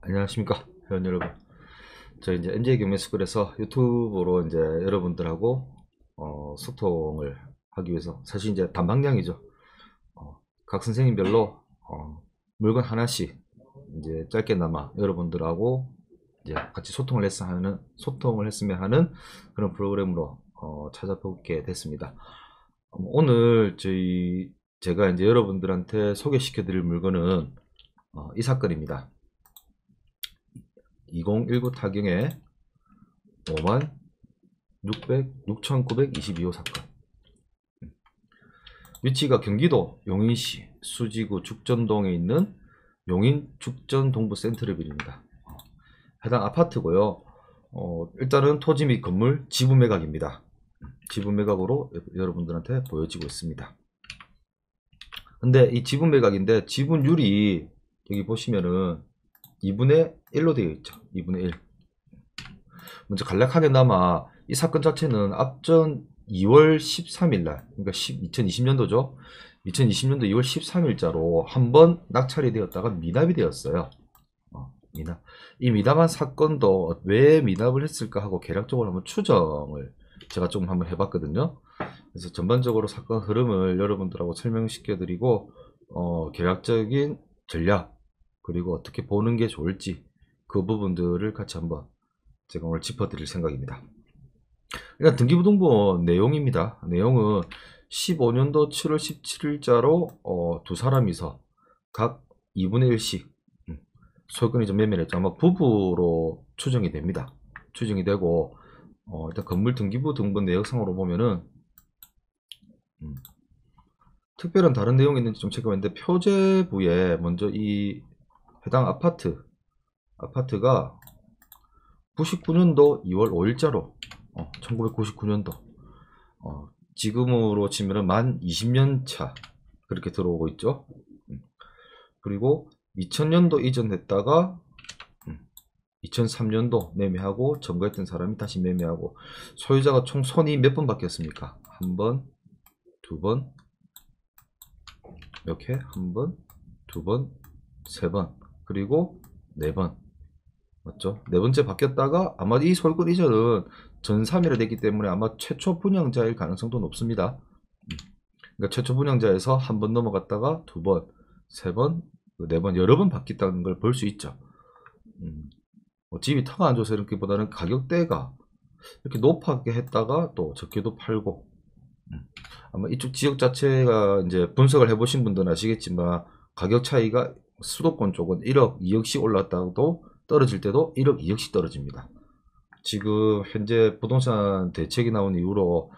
안녕하십니까 회원 여러분. 저희 이제 MJ 경매스쿨에서 유튜브로 이제 여러분들하고 소통을 하기 위해서 사실 이제 단방향이죠. 각 선생님별로 물건 하나씩 이제 짧게나마 여러분들하고 이제 같이 소통을 했으면 하는 그런 프로그램으로 찾아뵙게 됐습니다. 오늘 제가 이제 여러분들한테 소개시켜 드릴 물건은 이 사건입니다. 2019 타경에 5만 6,922호 사건. 위치가 경기도 용인시 수지구 죽전동에 있는 용인 죽전동부 센트럴빌입니다. 해당 아파트고요. 일단은 토지 및 건물 지분 매각입니다. 지분 매각으로 여러분들한테 보여지고 있습니다. 근데 이 지분 매각인데 지분율이 여기 보시면은 2분의 1로 되어 있죠. 2분의 1. 먼저 간략하게나마 이 사건 자체는 앞전 2월 13일 날, 그러니까 2020년도죠. 2020년도 2월 13일자로 한번 낙찰이 되었다가 미납이 되었어요. 미납. 이 미납한 사건도 왜 미납을 했을까 하고 개략적으로 한번 추정을 제가 좀 한번 해봤거든요. 그래서 전반적으로 사건 흐름을 여러분들하고 설명시켜 드리고 개략적인 전략 그리고 어떻게 보는 게 좋을지 그 부분들을 같이 한번 제가 오늘 짚어드릴 생각입니다. 일단 등기부등본 내용입니다. 내용은 15년도 7월 17일자로 두 사람이서 각 2분의 1씩 소유권이 좀 매매를 했죠. 아마 부부로 추정이 됩니다. 추정이 되고 일단 건물 등기부 등본 내역상으로 보면은 특별한 다른 내용이 있는지 좀 체크했는데 표제부에 먼저 이 해당 아파트가 99년도 2월 5일자로 1999년도 지금으로 치면은 만 20년 차 그렇게 들어오고 있죠. 그리고 2000년도 이전했다가 2003년도 매매하고 점거했던 사람이 다시 매매하고 소유자가 총 손이 몇 번 바뀌었습니까? 한 번, 두 번, 이렇게 한 번, 두 번, 세 번, 그리고 네 번. 맞죠? 네 번째 바뀌었다가 아마 이 소유권 이전은 전3일이 됐기 때문에 아마 최초 분양자일 가능성도 높습니다. 그러니까 최초 분양자에서 한 번 넘어갔다가 두 번, 세 번, 네 번, 여러 번 바뀌었다는 걸 볼 수 있죠. 집이 터가 안 좋아서 이렇게보다는 가격대가 이렇게 높게 했다가 또 적게도 팔고 아마 이쪽 지역 자체가 이제 분석을 해보신 분들은 아시겠지만 가격 차이가 수도권 쪽은 1억, 2억씩 올랐다고 떨어질 때도 1억, 2억씩 떨어집니다. 지금 현재 부동산 대책이 나온 이후로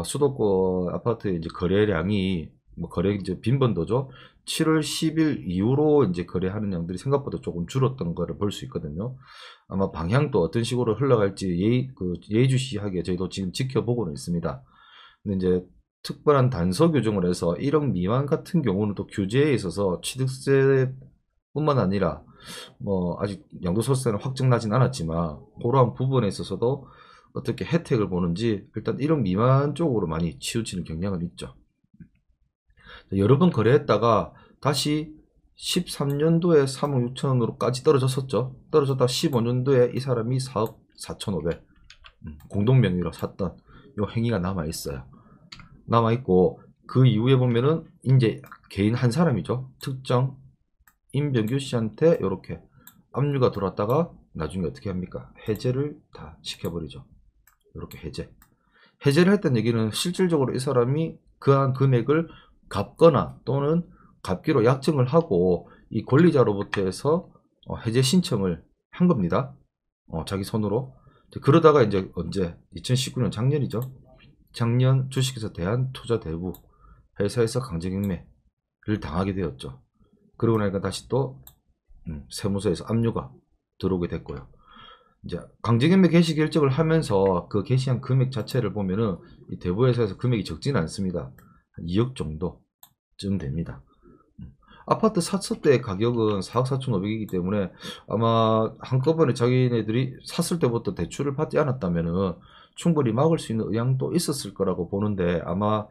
수도권 아파트 이제 거래량이 거래 이제 빈번도죠. 7월 10일 이후로 이제 거래하는 양들이 생각보다 조금 줄었던 거를 볼 수 있거든요. 아마 방향도 어떤 식으로 흘러갈지 예의주시하게 저희도 지금 지켜보고는 있습니다. 근데 이제 특별한 단서 규정을 해서 1억 미만 같은 경우는 또 규제에 있어서 취득세뿐만 아니라 아직 양도소득세는 확정나진 않았지만 그러한 부분에 있어서도 어떻게 혜택을 보는지 일단 1억 미만 쪽으로 많이 치우치는 경향은 있죠. 여러 번 거래했다가 다시 13년도에 3억 6천원으로까지 떨어졌었죠. 떨어졌다 15년도에 이 사람이 4억 4,500 공동명의로 샀던 요 행위가 남아있어요. 남아있고 그 이후에 보면은 이제 개인 한 사람이죠. 특정 임병규 씨한테 이렇게 압류가 들어왔다가 나중에 어떻게 합니까? 해제를 다 시켜버리죠. 이렇게 해제를 했다는 얘기는 실질적으로 이 사람이 그한 금액을 갚거나 또는 갚기로 약정을 하고 이 권리자로부터 해서 해제 신청을 한 겁니다. 자기 손으로. 그러다가 이제 언제 2019년 작년이죠. 작년 주식회사 대한투자대부 회사에서 강제경매를 당하게 되었죠. 그러고 나니까 다시 또 세무서에서 압류가 들어오게 됐고요. 이제 강제경매 개시 결정을 하면서 그 개시한 금액 자체를 보면은 이 대부회사에서 금액이 적지는 않습니다. 한 2억 정도쯤 됩니다. 아파트 샀을 때 가격은 4억 4,500이기 때문에 아마 한꺼번에 자기네들이 샀을 때부터 대출을 받지 않았다면은 충분히 막을 수 있는 의향도 있었을 거라고 보는데 아마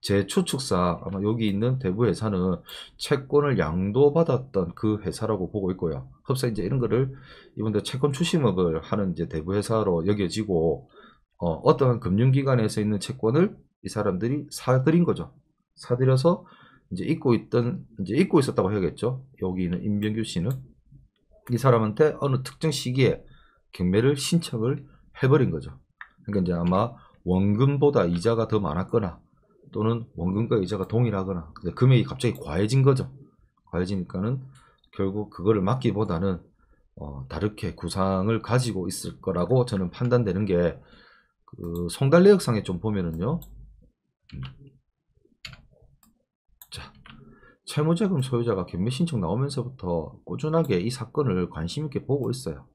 제 추측상 아마 여기 있는 대부회사는 채권을 양도받았던 그 회사라고 보고 있고요. 흡사 이제 이런 거를 이분들 채권 추심업을 하는 이제 대부회사로 여겨지고 어떠한 금융기관에서 있는 채권을 이 사람들이 사들인 거죠. 사들여서 이제 잊고 있었다고 해야겠죠. 여기 있는 임병규 씨는 이 사람한테 어느 특정 시기에 경매를 신청을 해버린 거죠. 그러니까 이제 아마 원금보다 이자가 더 많았거나 또는 원금과 이자가 동일하거나 금액이 갑자기 과해진 거죠. 과해지니까는 결국 그거를 막기보다는 다르게 구상을 가지고 있을 거라고 저는 판단되는 게 그 송달 내역상에 좀 보면은요. 자, 채무자금 소유자가 경매 신청 나오면서부터 꾸준하게 이 사건을 관심 있게 보고 있어요.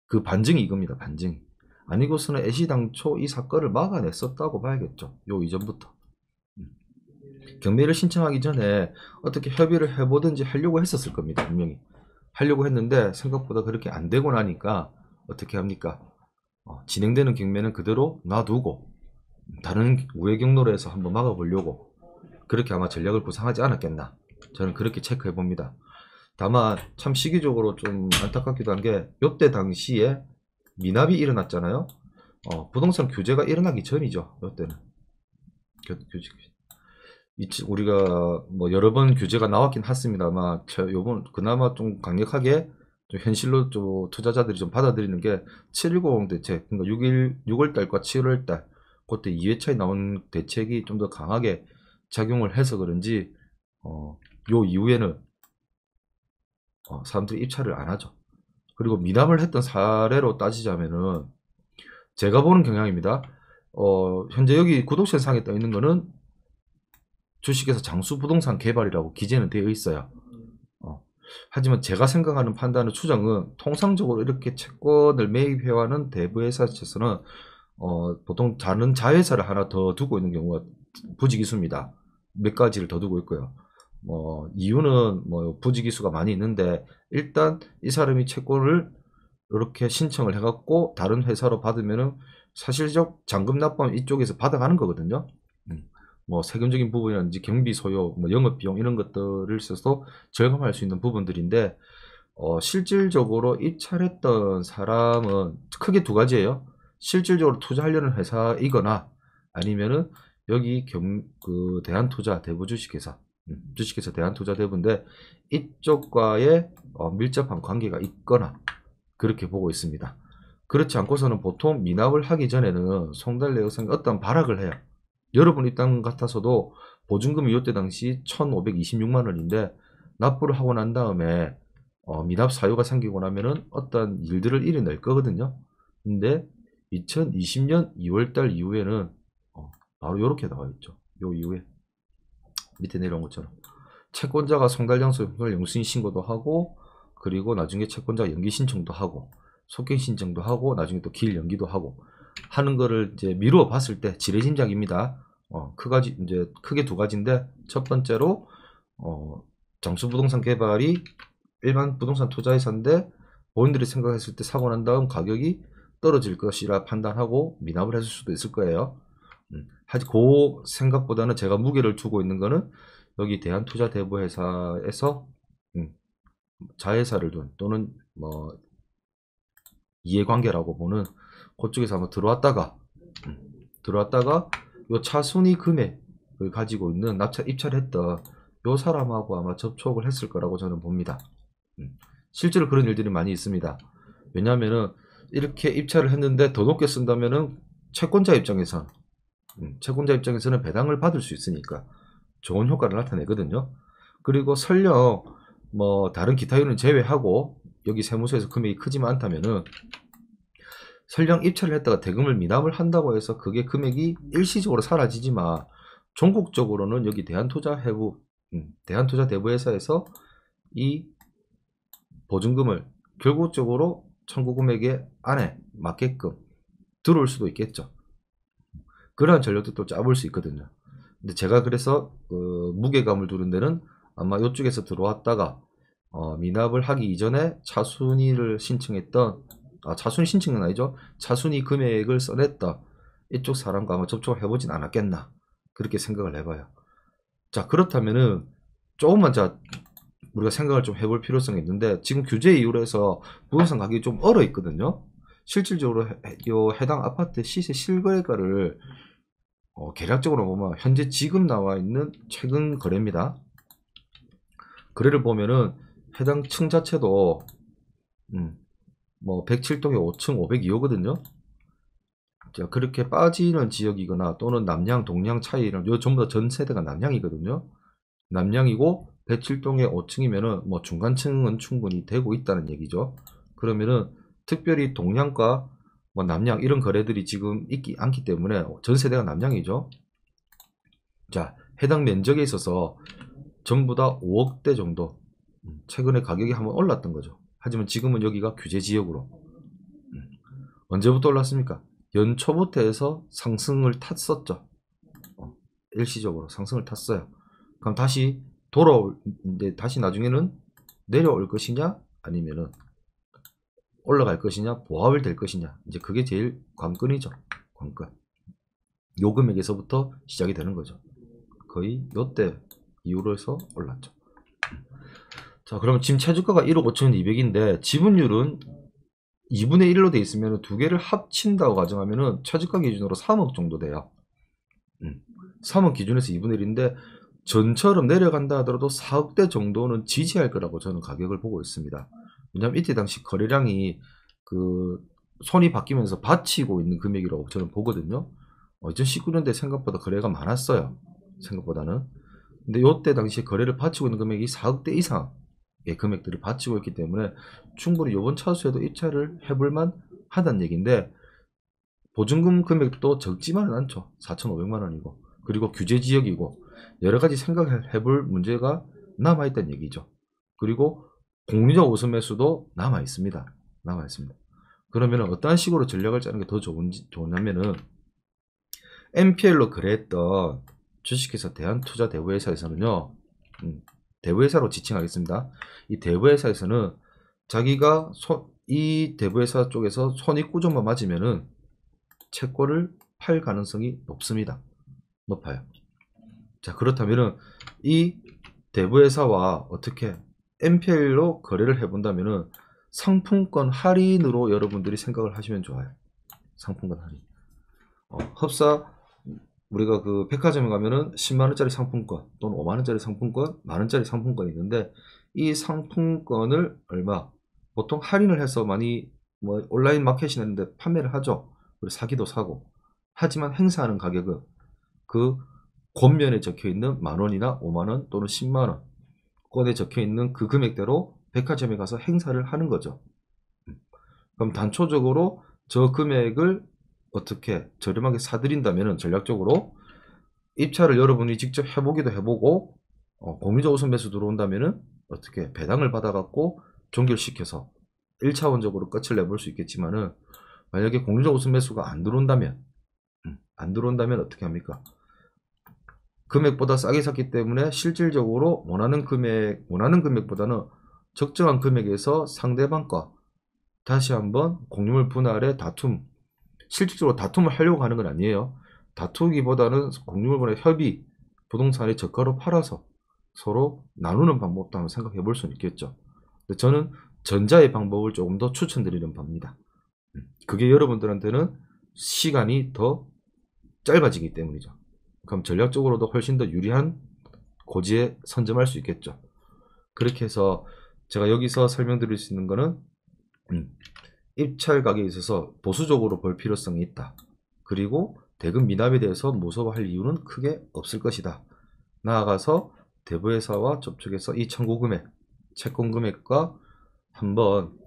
그 반증이 이겁니다. 반증이. 아니고서는 애시당초 이 사건을 막아냈었다고 봐야겠죠. 요 이전부터. 경매를 신청하기 전에 어떻게 협의를 해보든지 하려고 했었을 겁니다. 분명히. 하려고 했는데 생각보다 그렇게 안 되고 나니까 어떻게 합니까? 진행되는 경매는 그대로 놔두고 다른 우회 경로로 해서 한번 막아보려고 그렇게 아마 전략을 구상하지 않았겠나. 저는 그렇게 체크해 봅니다. 다만 참 시기적으로 좀 안타깝기도 한 게 이때 당시에 미납이 일어났잖아요. 부동산 규제가 일어나기 전이죠. 이때는 우리가 뭐 여러 번 규제가 나왔긴 했습니다만 요번 그나마 좀 강력하게 좀 현실로 좀 투자자들이 좀 받아들이는 게 710 대책, 그러니까 6월달과 7월달 그때 2회차에 나온 대책이 좀 더 강하게 작용을 해서 그런지 요 이후에는 사람들이 입찰을 안 하죠. 그리고 미납을 했던 사례로 따지자면은 제가 보는 경향입니다. 현재 여기 구독천상에 떠 있는 거는 주식회사 장수부동산 개발이라고 기재는 되어 있어요. 하지만 제가 생각하는 판단은 추정은 통상적으로 이렇게 채권을 매입해와는 대부회사에서는 보통 다른 자회사를 하나 더 두고 있는 경우가 부지기수입니다. 몇 가지를 더 두고 있고요. 이유는 뭐 부지기수가 많이 있는데 일단 이 사람이 채권을 이렇게 신청을 해갖고 다른 회사로 받으면은 사실적 잔금 납부는 이쪽에서 받아가는 거거든요. 뭐 세금적인 부분이라든지 경비 소요, 뭐 영업비용 이런 것들을 써서 절감할 수 있는 부분들인데 실질적으로 입찰했던 사람은 크게 두 가지예요. 실질적으로 투자하려는 회사이거나 아니면은 여기 그 대한투자 대부 주식회사, 주식회사 대한투자 대부인데 이쪽과의 밀접한 관계가 있거나 그렇게 보고 있습니다. 그렇지 않고서는 보통 미납을 하기 전에는 송달 내역상에 어떤 발악을 해요. 여러분 입장 같아서도 보증금이 이때 당시 1,526만 원인데 납부를 하고 난 다음에 미납 사유가 생기고 나면은 어떤 일들을 일어낼 거거든요. 근데 2020년 2월달 이후에는 바로 이렇게 나와 있죠. 요 이후에 밑에 내려온 것처럼 채권자가 송달장소 영수인 신고도 하고 그리고 나중에 채권자 연기 신청도 하고 속행 신청도 하고 나중에 또 기일 연기도 하고 하는 거를 이제 미루어 봤을 때 지레짐작입니다. 이제 크게 두 가지인데 첫 번째로 장수부동산 개발이 일반 부동산 투자회사인데 본인들이 생각했을 때 사고 난 다음 가격이 떨어질 것이라 판단하고 미납을 했을 수도 있을 거예요. 하지만 그 생각보다는 제가 무게를 두고 있는 거는 여기 대한투자대부회사에서 자회사를 둔 또는 뭐 이해관계라고 보는 그쪽에서 한번 들어왔다가 요 차순위 금액을 가지고 있는 입찰했던 요 사람하고 아마 접촉을 했을 거라고 저는 봅니다. 실제로 그런 일들이 많이 있습니다. 왜냐하면은 이렇게 입찰을 했는데 더 높게 쓴다면은 채권자 입장에서는 배당을 받을 수 있으니까 좋은 효과를 나타내거든요. 그리고 설령 뭐 다른 기타 요인은 제외하고 여기 세무서에서 금액이 크지만 않다면은 설령 입찰을 했다가 대금을 미납을 한다고 해서 그게 금액이 일시적으로 사라지지만 전국적으로는 여기 대한투자대부회사에서 이 보증금을 결국적으로 청구 금액에 안에 맞게끔 들어올 수도 있겠죠. 그러한 전략도 또 짜볼 수 있거든요. 근데 제가 그래서 무게감을 두는 데는 아마 이쪽에서 들어왔다가 미납을 하기 이전에 차순위를 신청했던 차순위 신청은 아니죠. 차순위 금액을 써냈다. 이쪽 사람과 아마 접촉을 해보진 않았겠나. 그렇게 생각을 해봐요. 자, 그렇다면은 조금만 우리가 생각을 좀 해볼 필요성이 있는데, 지금 규제 이후로 해서 부동산 가격이 좀 얼어 있거든요. 실질적으로 해당 아파트 시세 실거래가를 계략적으로 보면 현재 지금 나와 있는 최근 거래입니다. 거래를 보면은 해당 층 자체도 뭐 107동에 5층 502호거든요. 자, 그렇게 빠지는 지역이거나 또는 남양 동양 차이는 요 전부 다 전 세대가 남양이거든요. 남양이고 107동에 5층이면은 뭐 중간층은 충분히 되고 있다는 얘기죠. 그러면은 특별히 동양과 뭐 남양 이런 거래들이 지금 있지 않기 때문에 전 세대가 남양이죠. 자, 해당 면적에 있어서 전부 다 5억대 정도 최근에 가격이 한번 올랐던 거죠. 하지만 지금은 여기가 규제 지역으로 언제부터 올랐습니까? 연초부터 해서 상승을 탔었죠. 일시적으로 상승을 탔어요. 그럼 다시 이제 다시 나중에는 내려올 것이냐 아니면은 올라갈 것이냐 보합을 될 것이냐, 이제 그게 제일 관건이죠. 관건. 요 금액에서부터 시작이 되는 거죠. 거의 요때 이후로 해서 올랐죠. 자, 그러면 지금 최저가가 1억 5,200인데 지분율은 2분의 1로 돼 있으면 두 개를 합친다고 가정하면은 최저가 기준으로 3억 정도 돼요. 3억 기준에서 2분의 1인데 전처럼 내려간다 하더라도 4억대 정도는 지지할 거라고 저는 가격을 보고 있습니다. 왜냐하면 이때 당시 거래량이 그 손이 바뀌면서 받치고 있는 금액이라고 저는 보거든요. 2019년대 생각보다 거래가 많았어요. 생각보다는. 근데 요때 당시에 거래를 받치고 있는 금액이 4억대 이상의 금액들을 받치고 있기 때문에 충분히 요번 차수에도 입찰을 해볼만 하다는 얘기인데, 보증금 금액도 적지만은 않죠. 4,500만원이고 그리고 규제 지역이고 여러가지 생각해볼 문제가 남아있다는 얘기죠. 그리고 공유적 우선 매수도 남아있습니다. 그러면 어떤 식으로 전략을 짜는 게 더 좋냐면은, NPL로 거래했던 주식회사 대한투자대우회사에서는요, 대우회사로 지칭하겠습니다. 이 대우회사에서는 자기가 이 대부회사 쪽에서 손익구조만 맞으면은 채권을 팔 가능성이 높습니다. 높아요. 자, 그렇다면은 이 대부회사와 어떻게 NPL로 거래를 해본다면은 상품권 할인으로 여러분들이 생각을 하시면 좋아요. 상품권 할인. 흡사 우리가 그 백화점에 가면은 10만원짜리 상품권 또는 5만원짜리 상품권, 만원짜리 상품권이 있는데, 이 상품권을 얼마 보통 할인을 해서 많이 뭐 온라인 마켓이나 이런 데 판매를 하죠. 그리고 사기도 사고. 하지만 행사하는 가격은 그 권면에 적혀있는 만원이나 5만원 또는 10만원 권에 적혀있는 그 금액대로 백화점에 가서 행사를 하는 거죠. 그럼 단초적으로 저 금액을 어떻게 저렴하게 사드린다면 전략적으로 입찰을 여러분이 직접 해보기도 해보고, 공유적 우선 매수 들어온다면은 어떻게 배당을 받아갖고 종결시켜서 1차원적으로 끝을 내볼 수 있겠지만은, 만약에 공유적 우선 매수가 안 들어온다면 어떻게 합니까? 금액보다 싸게 샀기 때문에 실질적으로 원하는 금액보다는 적정한 금액에서 상대방과 다시 한번 공유물 분할의 다툼, 실질적으로 다툼을 하려고 하는 건 아니에요. 다투기보다는 공유물 분할 협의, 부동산을 저가로 팔아서 서로 나누는 방법도 한번 생각해 볼 수는 있겠죠. 근데 저는 전자의 방법을 조금 더 추천드리는 바입니다. 그게 여러분들한테는 시간이 더 짧아지기 때문이죠. 그럼 전략적으로도 훨씬 더 유리한 고지에 선점할 수 있겠죠. 그렇게 해서 제가 여기서 설명드릴 수 있는 거는, 입찰 가격에 있어서 보수적으로 볼 필요성이 있다. 그리고 대금 미납에 대해서 무서워할 이유는 크게 없을 것이다. 나아가서 대부회사와 접촉해서 이 청구 금액, 채권 금액과 한번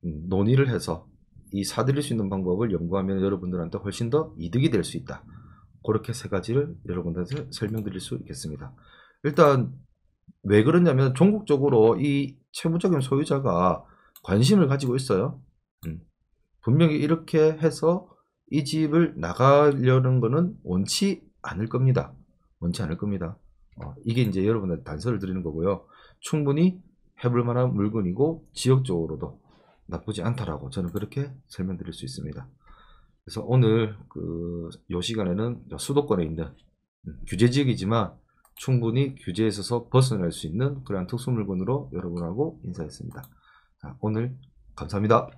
논의를 해서 이 사드릴 수 있는 방법을 연구하면 여러분들한테 훨씬 더 이득이 될 수 있다. 그렇게 세 가지를 여러분들한테 설명드릴 수 있겠습니다. 일단 왜 그러냐면 전국적으로 이 채무자금 소유자가 관심을 가지고 있어요. 분명히 이렇게 해서 이 집을 나가려는 거는 원치 않을 겁니다. 이게 이제 여러분한테 단서를 드리는 거고요. 충분히 해볼 만한 물건이고 지역적으로도 나쁘지 않다라고 저는 그렇게 설명드릴 수 있습니다. 그래서 오늘 요 시간에는 수도권에 있는 규제 지역이지만 충분히 규제에 있어서 벗어날 수 있는 그러한 특수 물건으로 여러분하고 인사했습니다. 자, 오늘 감사합니다.